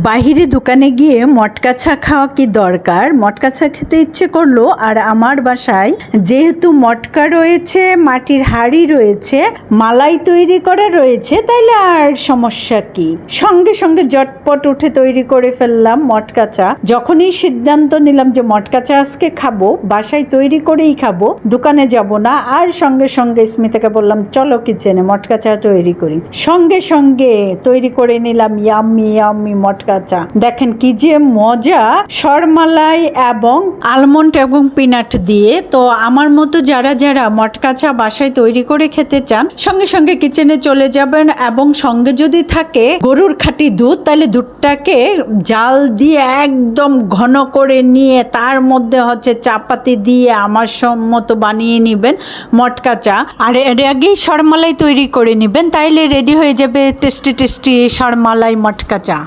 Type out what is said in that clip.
বাহিরে দোকানে গিয়ে মটকা চা খাওয়া কি দরকার? মটকা চা খেতে ইচ্ছে করলো, আর আমার বাসায় যেহেতু মটকা রয়েছে, মাটির হাঁড়ি রয়েছে, মালাই তৈরি করা রয়েছে, তাইলে আর সমস্যা কি? সঙ্গে সঙ্গে জটপট উঠে তৈরি করে ফেললাম মটকা চা। যখনই সিদ্ধান্ত নিলাম যে মটকা চা আজকে খাবো, বাসায় তৈরি করেই খাবো, দোকানে যাব না, আর সঙ্গে সঙ্গে স্মিতাকে বললাম চলো কিচেনে মটকা চা তৈরি করি। সঙ্গে সঙ্গে তৈরি করে নিলাম ইয়াম্মি ইয়াম্মি মটকা চা। দেখেন কি যে মজা, সরমালাই এবং আলমন্ড এবং পিনাট দিয়ে। তো আমার মতো যারা যারা মটকা চা বাসায় তৈরি করে খেতে চান, সঙ্গে সঙ্গে কিচেনে চলে যাবেন, এবং সঙ্গে যদি থাকে গরুর খাঁটি দুধ, তাহলে দুধটাকে জাল দিয়ে একদম ঘন করে নিয়ে তার মধ্যে হচ্ছে চাপাতি দিয়ে আমার মতো বানিয়ে নিবেন মটকা চা। আর এর আগেই সরমালাই তৈরি করে নিবেন, তাইলে রেডি হয়ে যাবে টেস্টি টেস্টি সরমালাই মটকা চা।